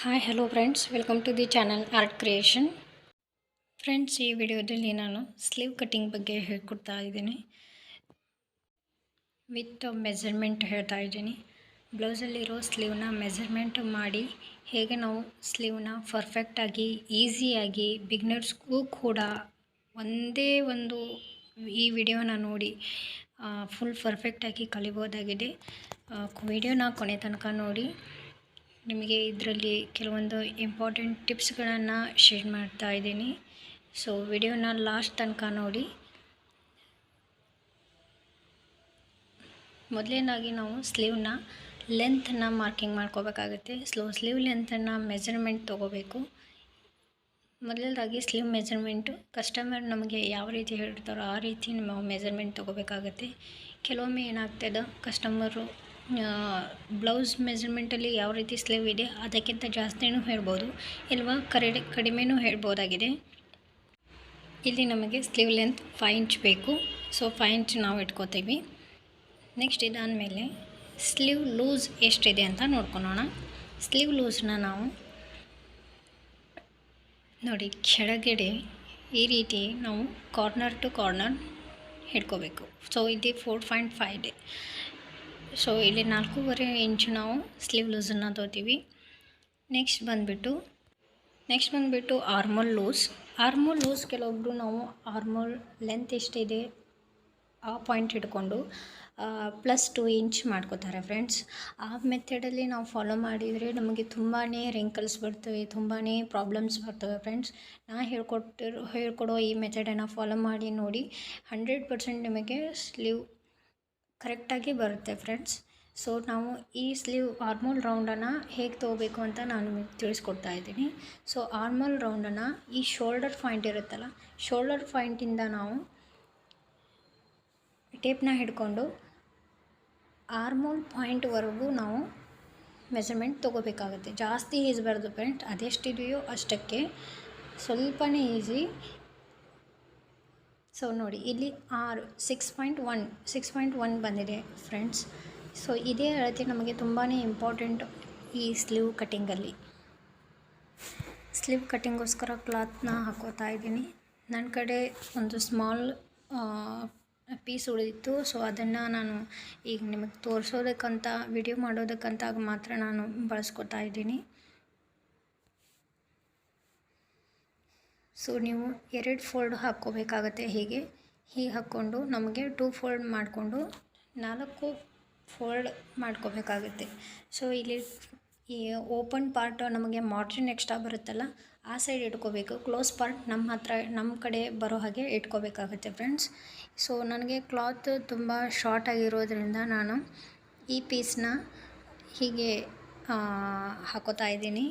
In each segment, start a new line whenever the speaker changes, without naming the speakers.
Hi hello friends, welcome to the channel art creation. Friends, ಈ ವಿಡಿಯೋದಲ್ಲಿ ನಾನು sleeve cutting ಬಗ್ಗೆ ಹೇಳ್ಕೊಡ್ತಾ ಇದ್ದೀನಿ. ವಿತ್ ಮೆಜರ್ಮೆಂಟ್ ಹೇಳ್ತಾ ಇದ್ದೀನಿ. ಬ್ಲೌಸಲ್ಲಿರೋ ಸ್ಲೀವ್ನ ಮೆಜರ್ಮೆಂಟ್ ಮಾಡಿ ಹೇಗೆ ನಾವು ಸ್ಲೀವ್ನ ಪರ್ಫೆಕ್ಟಾಗಿ ಈಸಿಯಾಗಿ ಬಿಗ್ನರ್ಸ್ಗೂ ಕೂಡ ಒಂದೇ ಒಂದು ಈ ವಿಡಿಯೋನ ನೋಡಿ ಫುಲ್ ಪರ್ಫೆಕ್ಟಾಗಿ ಕಲಿಬೋದಾಗಿದೆ. ವಿಡಿಯೋನ ಕೊನೆ ತನಕ ನೋಡಿ. ನಿಮಗೆ ಇದರಲ್ಲಿ ಕೆಲವೊಂದು ಇಂಪಾರ್ಟೆಂಟ್ ಟಿಪ್ಸ್ಗಳನ್ನು ಶೇರ್ ಮಾಡ್ತಾ ಇದ್ದೀನಿ. ಸೊ ವಿಡಿಯೋನ ಲಾಸ್ಟ್ ತನಕ ನೋಡಿ. ಮೊದಲನೇದಾಗಿ ನಾವು ಸ್ಲೀವ್ನ ಲೆಂತನ್ನು ಮಾರ್ಕಿಂಗ್ ಮಾಡ್ಕೋಬೇಕಾಗುತ್ತೆ. ಸ್ಲೀವ್ ಲೆಂತನ್ನು ಮೆಜರ್ಮೆಂಟ್ ತೊಗೋಬೇಕು. ಮೊದಲನೇದಾಗಿ ಸ್ಲೀವ್ ಮೆಜರ್ಮೆಂಟು ಕಸ್ಟಮರ್ ನಮಗೆ ಯಾವ ರೀತಿ ಹೇಳ್ತಾರೋ ಆ ರೀತಿ ನಾವು ಮೆಜರ್ಮೆಂಟ್ ತೊಗೋಬೇಕಾಗುತ್ತೆ. ಕೆಲವೊಮ್ಮೆ ಏನಾಗ್ತದೆ, ಕಸ್ಟಮರು ಬ್ಲೌಸ್ ಮೆಜರ್ಮೆಂಟಲ್ಲಿ ಯಾವ ರೀತಿ ಸ್ಲೀವ್ ಇದೆ ಅದಕ್ಕಿಂತ ಜಾಸ್ತಿನೂ ಹೇಳ್ಬೋದು, ಇಲ್ವಾ ಕಡಿಮೆನೂ ಹೇಳ್ಬೋದಾಗಿದೆ. ಇಲ್ಲಿ ನಮಗೆ ಸ್ಲೀವ್ ಲೆಂತ್ 5 ಇಂಚ್ ಬೇಕು. ಸೊ 5 ಇಂಚ್ ನಾವು ಇಟ್ಕೋತೀವಿ. ನೆಕ್ಸ್ಟ್ ಇದಾದಮೇಲೆ ಸ್ಲೀವ್ ಲೂಸ್ ಎಷ್ಟಿದೆ ಅಂತ ನೋಡ್ಕೊಳ್ಳೋಣ. ಸ್ಲೀವ್ ಲೂಸ್ನ ನಾವು ನೋಡಿ ಕೆಳಗಡೆ ಈ ರೀತಿ ನಾವು ಕಾರ್ನರ್ ಟು ಕಾರ್ನರ್ ಹಿಡ್ಕೋಬೇಕು. ಸೊ ಇಲ್ಲಿ 4.5 ಇದೆ. ಸೊ ಇಲ್ಲಿ 4.5 ಇಂಚು ನಾವು ಸ್ಲೀವ್ ಲೂಸನ್ನು ತೊಗೋತೀವಿ. ನೆಕ್ಸ್ಟ್ ಬಂದುಬಿಟ್ಟು ಆರ್ಮೋಲ್ ಲೂಸ್ ಕೆಲವೊಬ್ಬರು ನಾವು ಆರ್ಮೋಲ್ ಲೆಂತ್ ಎಷ್ಟಿದೆ ಆ ಪಾಯಿಂಟ್ ಹಿಡ್ಕೊಂಡು +2 ಇಂಚ್ ಮಾಡ್ಕೋತಾರೆ ಫ್ರೆಂಡ್ಸ್. ಆ ಮೆಥಡಲ್ಲಿ ನಾವು ಫಾಲೋ ಮಾಡಿದರೆ ನಮಗೆ ತುಂಬಾ ರಿಂಕಲ್ಸ್ ಬರ್ತವೆ, ತುಂಬಾ ಪ್ರಾಬ್ಲಮ್ಸ್ ಬರ್ತವೆ ಫ್ರೆಂಡ್ಸ್. ಹೇಳ್ಕೊಡೋ ಈ ಮೆಥಡನ್ನು ಫಾಲೋ ಮಾಡಿ ನೋಡಿ. 100% ನಿಮಗೆ ಸ್ಲೀವ್ ಕರೆಕ್ಟಾಗಿ ಬರುತ್ತೆ ಫ್ರೆಂಡ್ಸ್. ಸೊ ನಾವು ಈ ಸ್ಲೀವ್ ಆರ್ಮೋಲ್ ರೌಂಡನ್ನು ಹೇಗೆ ತೊಗೋಬೇಕು ಅಂತ ನಾನು ನಿಮಗೆ ತಿಳಿಸ್ಕೊಡ್ತಾ ಇದ್ದೀನಿ. ಸೊ ಆರ್ಮೋಲ್ ರೌಂಡನ್ನು ಈ ಶೋಲ್ಡರ್ ಪಾಯಿಂಟ್ ಇರುತ್ತಲ್ಲ, ಶೋಲ್ಡರ್ ಪಾಯಿಂಟಿಂದ ನಾವು ಟೇಪ್ನ ಹಿಡ್ಕೊಂಡು ಆರ್ಮೋಲ್ ಪಾಯಿಂಟ್ವರೆಗೂ ನಾವು ಮೆಜರ್ಮೆಂಟ್ ತೊಗೋಬೇಕಾಗುತ್ತೆ. ಜಾಸ್ತಿ ಈಸ್ಬಾರ್ದು ಫ್ರೆಂಡ್ಸ್, ಅದೆಷ್ಟಿದೆಯೋ ಅಷ್ಟಕ್ಕೆ ಸ್ವಲ್ಪನೇ ಈಸಿ. ಸೊ ನೋಡಿ ಇಲ್ಲಿ 6.1 ಬಂದಿದೆ ಫ್ರೆಂಡ್ಸ್. ಸೊ ಇದೇ ಅಳತೆ ನಮಗೆ ತುಂಬಾ ಇಂಪಾರ್ಟೆಂಟ್ ಈ ಸ್ಲೀವ್ ಕಟ್ಟಿಂಗಲ್ಲಿ. ಸ್ಲೀವ್ ಕಟ್ಟಿಂಗೋಸ್ಕರ ಕ್ಲಾತ್ನ ಹಾಕೋತಾ ಇದ್ದೀನಿ. ನನ್ನ ಕಡೆ ಒಂದು ಸ್ಮಾಲ್ ಪೀಸ್ ಉಳಿದಿತ್ತು. ಸೊ ಅದನ್ನು ನಾನು ಈಗ ನಿಮಗೆ ತೋರಿಸೋದಕ್ಕಂತ ವಿಡಿಯೋ ಮಾಡೋದಕ್ಕಂತ ಮಾತ್ರ ನಾನು ಬಳಸ್ಕೊತಾ ಇದ್ದೀನಿ. ಸೊ ನೀವು 2 ಫೋಲ್ಡ್ ಹಾಕ್ಕೋಬೇಕಾಗತ್ತೆ. ಹೀಗೆ ಹಾಕ್ಕೊಂಡು ನಮಗೆ 2 ಫೋಲ್ಡ್ ಮಾಡಿಕೊಂಡು 4 ಫೋಲ್ಡ್ ಮಾಡ್ಕೋಬೇಕಾಗುತ್ತೆ. ಸೊ ಇಲ್ಲಿ ಈ ಓಪನ್ ಪಾರ್ಟ್ ನಮಗೆ ಮಾರ್ಜಿನ್ ಎಕ್ಸ್ಟ್ರಾ ಬರುತ್ತಲ್ಲ, ಆ ಸೈಡ್ ಇಟ್ಕೋಬೇಕು. ಕ್ಲೋಸ್ ಪಾರ್ಟ್ ನಮ್ಮ ಕಡೆ ಬರೋ ಹಾಗೆ ಇಟ್ಕೋಬೇಕಾಗುತ್ತೆ ಫ್ರೆಂಡ್ಸ್. ಸೊ ನನಗೆ ಕ್ಲಾತ್ ತುಂಬ ಶಾರ್ಟ್ ಆಗಿರೋದ್ರಿಂದ ನಾನು ಈ ಪೀಸ್ನ ಹೀಗೆ ಹಾಕೋತಾ ಇದ್ದೀನಿ.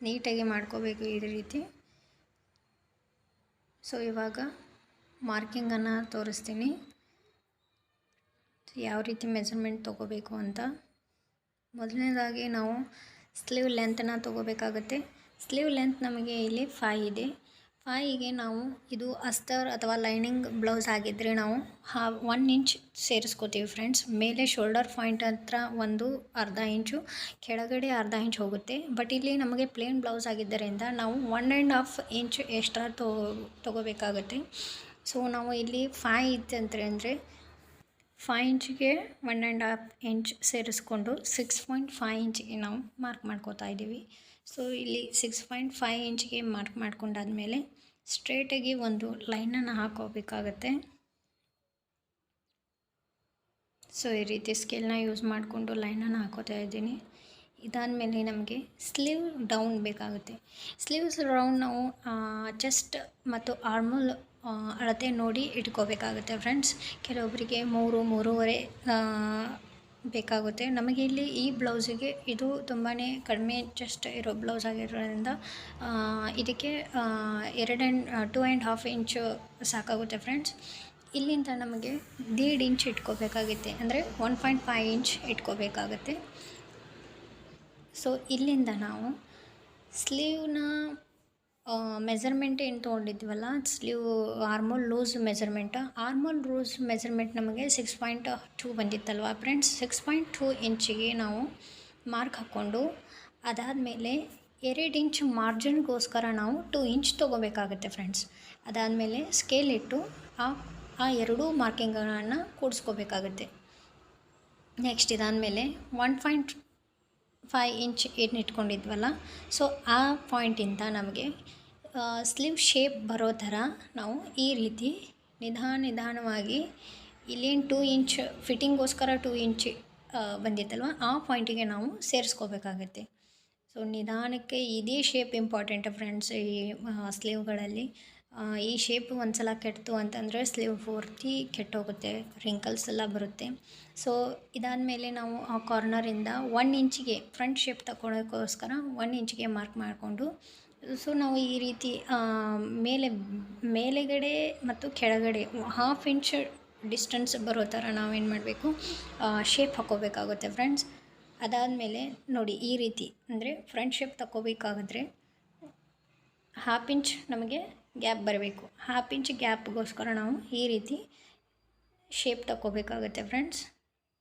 ನೀಟಾಗಿ ಮಾಡ್ಕೋಬೇಕು ಈ ರೀತಿ. ಸೊ ಇವಾಗ ಮಾರ್ಕಿಂಗನ್ನು ತೋರಿಸ್ತೀನಿ, ಯಾವ ರೀತಿ ಮೆಜರ್ಮೆಂಟ್ ತೊಗೋಬೇಕು ಅಂತ. ಮೊದಲನೇದಾಗಿ ನಾವು ಸ್ಲೀವ್ ಲೆಂತನ್ನು ತೊಗೋಬೇಕಾಗುತ್ತೆ. ಸ್ಲೀವ್ ಲೆಂತ್ ನಮಗೆ ಇಲ್ಲಿ 5 ಇದೆ. 5ಗೆ ನಾವು ಇದು ಅಸ್ತರ್ ಅಥವಾ ಲೈನಿಂಗ್ ಬ್ಲೌಸ್ ಆಗಿದ್ದರೆ ನಾವು 1 ಇಂಚ್ ಸೇರಿಸ್ಕೋತೀವಿ ಫ್ರೆಂಡ್ಸ್. ಮೇಲೆ ಶೋಲ್ಡರ್ ಪಾಯಿಂಟ್ ಹತ್ರ ಒಂದು ಅರ್ಧ ಇಂಚು, ಕೆಳಗಡೆ ಅರ್ಧ ಇಂಚ್ ಹೋಗುತ್ತೆ. ಬಟ್ ಇಲ್ಲಿ ನಮಗೆ ಪ್ಲೇನ್ ಬ್ಲೌಸ್ ಆಗಿದ್ದರಿಂದ ನಾವು 1.5 ಇಂಚ್ ಎಕ್ಸ್ಟ್ರಾ ತೊಗೋಬೇಕಾಗುತ್ತೆ. ಸೊ ನಾವು ಇಲ್ಲಿ 5 ಇತ್ತಂದರೆ 5 ಇಂಚಿಗೆ 1.5 ಇಂಚ್ ಸೇರಿಸ್ಕೊಂಡು 6.5 ಇಂಚಿಗೆ ನಾವು ಮಾರ್ಕ್ ಮಾಡ್ಕೋತಾ ಇದ್ದೀವಿ. ಸೊ ಇಲ್ಲಿ 6.5 ಇಂಚಿಗೆ ಮಾರ್ಕ್ ಮಾಡ್ಕೊಂಡಾದ್ಮೇಲೆ ಸ್ಟ್ರೇಟಾಗಿ ಒಂದು ಲೈನನ್ನು ಹಾಕೋಬೇಕಾಗತ್ತೆ. ಸೊ ಈ ರೀತಿ ಸ್ಕೇಲ್ನ ಯೂಸ್ ಮಾಡಿಕೊಂಡು ಲೈನನ್ನು ಹಾಕೋತಾ ಇದ್ದೀನಿ. ಇದಾದಮೇಲೆ ನಮಗೆ ಸ್ಲೀವ್ ಡೌನ್ ಬೇಕಾಗುತ್ತೆ. ಸ್ಲೀವ್ಸ್ ರೌಂಡ್ ನಾವು ಚೆಸ್ಟ್ ಮತ್ತು ಆರ್ಮೋಲ್ ಅಳತೆ ನೋಡಿ ಇಟ್ಕೋಬೇಕಾಗುತ್ತೆ ಫ್ರೆಂಡ್ಸ್. ಕೆಲವೊಬ್ಬರಿಗೆ 3-3.5 ಬೇಕಾಗುತ್ತೆ. ನಮಗೆ ಇಲ್ಲಿ ಈ ಬ್ಲೌಸಿಗೆ ಇದು ತುಂಬಾ ಕಡಿಮೆ ಚೆಸ್ಟ್ ಇರೋ ಬ್ಲೌಸ್ ಆಗಿರೋದ್ರಿಂದ ಇದಕ್ಕೆ 2.5 ಇಂಚು ಸಾಕಾಗುತ್ತೆ ಫ್ರೆಂಡ್ಸ್. ಇಲ್ಲಿಂದ ನಮಗೆ 1.5 ಇಂಚ್ ಇಟ್ಕೋಬೇಕಾಗುತ್ತೆ, ಅಂದರೆ 1.5 ಇಂಚ್ ಇಟ್ಕೋಬೇಕಾಗುತ್ತೆ. ಸೊ ಇಲ್ಲಿಂದ ನಾವು ಸ್ಲೀವ್ನ ಮೆಜರ್ಮೆಂಟ್ ಏನು ತೊಗೊಂಡಿದ್ವಲ್ಲ ಸ್ಲೀವ್ ಆರ್ಮೋಲ್ ಲೂಸ್ ಮೆಜರ್ಮೆಂಟ್ ನಮಗೆ 6.2 ಬಂದಿತ್ತಲ್ವ ಫ್ರೆಂಡ್ಸ್. 6.2 ಇಂಚಿಗೆ ನಾವು ಮಾರ್ಕ್ ಹಾಕ್ಕೊಂಡು ಅದಾದಮೇಲೆ 2 ಇಂಚ್ ಮಾರ್ಜಿನ್ಗೋಸ್ಕರ ನಾವು 2 ಇಂಚ್ ತೊಗೋಬೇಕಾಗುತ್ತೆ ಫ್ರೆಂಡ್ಸ್. ಅದಾದಮೇಲೆ ಸ್ಕೇಲ್ ಇಟ್ಟು ಆ ಎರಡೂ ಮಾರ್ಕಿಂಗ್ಗಳನ್ನು ಕೂಡಿಸ್ಕೋಬೇಕಾಗುತ್ತೆ. ನೆಕ್ಸ್ಟ್ ಇದಾದಮೇಲೆ 1.5 ಇಂಚ್ ಏನು ಇಟ್ಕೊಂಡಿದ್ವಲ್ಲ, ಸೊ ಆ ಪಾಯಿಂಟಿಂದ ನಮಗೆ ಸ್ಲೀವ್ ಶೇಪ್ ಬರೋ ಥರ ನಾವು ಈ ರೀತಿ ನಿಧಾನವಾಗಿ ಇಲ್ಲೇನು 2 ಇಂಚ್ ಫಿಟ್ಟಿಂಗೋಸ್ಕರ 2 ಇಂಚ್ ಬಂದಿತ್ತಲ್ವ, ಆ ಪಾಯಿಂಟಿಗೆ ನಾವು ಸೇರಿಸ್ಕೋಬೇಕಾಗತ್ತೆ. ಸೊ ನಿಧಾನಕ್ಕೆ ಇದೇ ಶೇಪ್ ಇಂಪಾರ್ಟೆಂಟ್ ಫ್ರೆಂಡ್ಸ್ ಈ ಸ್ಲೀವ್ಗಳಲ್ಲಿ. ಈ ಶೇಪ್ ಒಂದು ಸಲ ಕೆಡ್ತು ಅಂತಂದರೆ ಸ್ಲೀವ್ ಪೂರ್ತಿ ಕೆಟ್ಟೋಗುತ್ತೆ, ರಿಂಕಲ್ಸ್ ಎಲ್ಲ ಬರುತ್ತೆ. ಸೊ ಇದಾದಮೇಲೆ ನಾವು ಆ ಕಾರ್ನರಿಂದ 1 ಇಂಚಿಗೆ ಫ್ರಂಟ್ ಶೇಪ್ ತಗೊಳ್ಳೋಕ್ಕೋಸ್ಕರ 1 ಇಂಚಿಗೆ ಮಾರ್ಕ್ ಮಾಡಿಕೊಂಡು, ಸೊ ನಾವು ಈ ರೀತಿ ಮೇಲೆಗಡೆ ಮತ್ತು ಕೆಳಗಡೆ 1/2 ಇಂಚ್ ಡಿಸ್ಟೆನ್ಸ್ ಬರೋ ಥರ ನಾವೇನು ಮಾಡಬೇಕು, ಶೇಪ್ ಹಾಕ್ಕೋಬೇಕಾಗುತ್ತೆ ಫ್ರೆಂಡ್ಸ್. ಅದಾದಮೇಲೆ ನೋಡಿ ಈ ರೀತಿ ಅಂದರೆ ಫ್ರಂಟ್ ಶೇಪ್ ತಗೋಬೇಕಾದ್ರೆ 1/2 ಇಂಚ್ ನಮಗೆ ಗ್ಯಾಪ್ ಬರಬೇಕು. 1/2 ಇಂಚ್ ಗ್ಯಾಪ್ಗೋಸ್ಕರ ನಾವು ಈ ರೀತಿ ಶೇಪ್ ತಗೋಬೇಕಾಗುತ್ತೆ ಫ್ರೆಂಡ್ಸ್.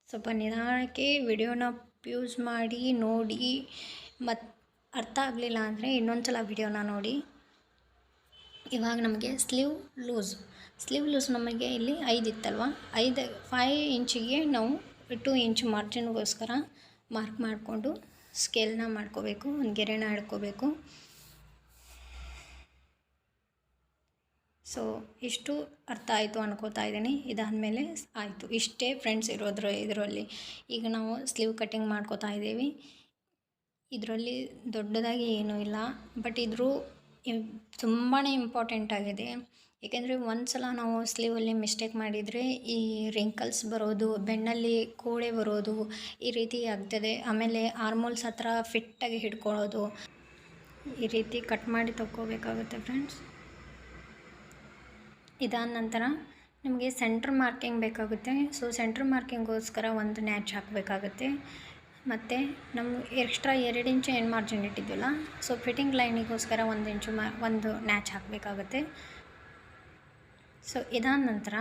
ಸ್ವಲ್ಪ ನಿಧಾನಕ್ಕೆ ವಿಡಿಯೋನ ಯೂಸ್ ಮಾಡಿ ನೋಡಿ, ಮತ್ತು ಅರ್ಥ ಆಗಲಿಲ್ಲ ಅಂದರೆ ಇನ್ನೊಂದು ಸಲ ವಿಡಿಯೋನ ನೋಡಿ. ಇವಾಗ ನಮಗೆ ಸ್ಲೀವ್ ಲೂಸ್ ನಮಗೆ ಇಲ್ಲಿ 5 ಇತ್ತಲ್ವ, 5 ಇಂಚಿಗೆ ನಾವು 2 ಇಂಚ್ ಮಾರ್ಜಿನ್ಗೋಸ್ಕರ ಮಾರ್ಕ್ ಮಾಡಿಕೊಂಡು ಸ್ಕೇಲ್ನ ಮಾಡ್ಕೋಬೇಕು, ಒಂದು ಗೆರೆನ ಹಿಡ್ಕೋಬೇಕು. ಸೊ ಇಷ್ಟು ಅರ್ಥ ಆಯಿತು ಅನ್ಕೋತಾ ಇದ್ದೀನಿ. ಇದಾದಮೇಲೆ ಆಯಿತು, ಇಷ್ಟೇ ಫ್ರೆಂಡ್ಸ್ ಇದರಲ್ಲಿ. ಈಗ ನಾವು ಸ್ಲೀವ್ ಕಟ್ಟಿಂಗ್ ಮಾಡ್ಕೋತಾ ಇದ್ದೀವಿ. ಇದರಲ್ಲಿ ದೊಡ್ಡದಾಗಿ ಏನೂ ಇಲ್ಲ, ಬಟ್ ಇದ್ರೂ ತುಂಬಾ ಇಂಪಾರ್ಟೆಂಟ್ ಆಗಿದೆ. ಏಕೆಂದರೆ ಒಂದು ಸಲ ನಾವು ಸ್ಲೀವಲ್ಲಿ ಮಿಸ್ಟೇಕ್ ಮಾಡಿದರೆ ಈ ರಿಂಕಲ್ಸ್ ಬರೋದು, ಬೆನ್ನಲ್ಲಿ ಕೋಡೆ ಬರೋದು ಈ ರೀತಿ ಆಗ್ತದೆ. ಆಮೇಲೆ ಆರ್ಮೋಲ್ಸ್ ಹತ್ರ ಫಿಟ್ಟಾಗಿ ಹಿಡ್ಕೊಳ್ಳೋದು, ಈ ರೀತಿ ಕಟ್ ಮಾಡಿ ತಗೋಬೇಕಾಗುತ್ತೆ ಫ್ರೆಂಡ್ಸ್. ಇದಾದ ನಂತರ ನಮಗೆ ಸೆಂಟ್ರ್ ಮಾರ್ಕಿಂಗ್ ಬೇಕಾಗುತ್ತೆ. ಸೊ ಸೆಂಟ್ರ್ ಮಾರ್ಕಿಂಗೋಸ್ಕರ ಒಂದು ನ್ಯಾಚ್ ಹಾಕಬೇಕಾಗುತ್ತೆ. ಮತ್ತು ನಮ್ಗೆ ಎಕ್ಸ್ಟ್ರಾ 2 ಇಂಚ್ ಏನು ಮಾರ್ಜಿನ್ ಇಟ್ಟಿದ್ವಲ್ಲ, ಸೊ ಫಿಟ್ಟಿಂಗ್ ಲೈನಿಗೋಸ್ಕರ 1 ಇಂಚು ಒಂದು ನ್ಯಾಚ್ ಹಾಕಬೇಕಾಗುತ್ತೆ. ಸೊ ಇದಾದ ನಂತರ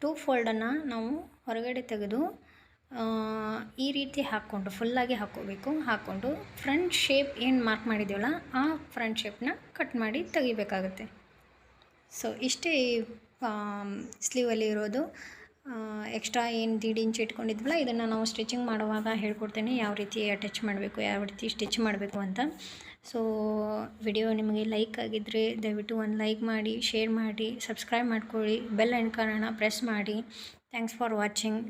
2 ಫೋಲ್ಡನ್ನು ನಾವು ಹೊರಗಡೆ ತೆಗೆದು ಈ ರೀತಿ ಹಾಕ್ಕೊಂಡು ಫುಲ್ಲಾಗಿ ಹಾಕ್ಕೋಬೇಕು. ಹಾಕ್ಕೊಂಡು ಫ್ರಂಟ್ ಶೇಪ್ ಏನು ಮಾರ್ಕ್ ಮಾಡಿದ್ದೀವಲ್ಲ ಆ ಫ್ರಂಟ್ ಶೇಪ್ನ ಕಟ್ ಮಾಡಿ ತೆಗಿಬೇಕಾಗುತ್ತೆ. ಸೊ ಇಷ್ಟೇ ಸ್ಲೀವಲ್ಲಿ ಇರೋದು. ಎಕ್ಸ್ಟ್ರಾ ಏನು 1.5 ಇಂಚ್ ಇಟ್ಕೊಂಡಿದ್ವಲ್ಲ, ಇದನ್ನು ನಾವು ಸ್ಟಿಚಿಂಗ್ ಮಾಡುವಾಗ ಹೇಳ್ಕೊಡ್ತೇನೆ ಯಾವ ರೀತಿ ಅಟ್ಯಾಚ್ ಮಾಡಬೇಕು, ಯಾವ ರೀತಿ ಸ್ಟಿಚ್ ಮಾಡಬೇಕು ಅಂತ. ಸೊ ವಿಡಿಯೋ ನಿಮಗೆ ಲೈಕ್ ಆಗಿದ್ದರೆ ದಯವಿಟ್ಟು ಒಂದು ಲೈಕ್ ಮಾಡಿ, ಶೇರ್ ಮಾಡಿ, ಸಬ್ಸ್ಕ್ರೈಬ್ ಮಾಡ್ಕೊಳ್ಳಿ, ಬೆಲ್ ಐಕಾನನ್ನು ಪ್ರೆಸ್ ಮಾಡಿ. Thanks for watching.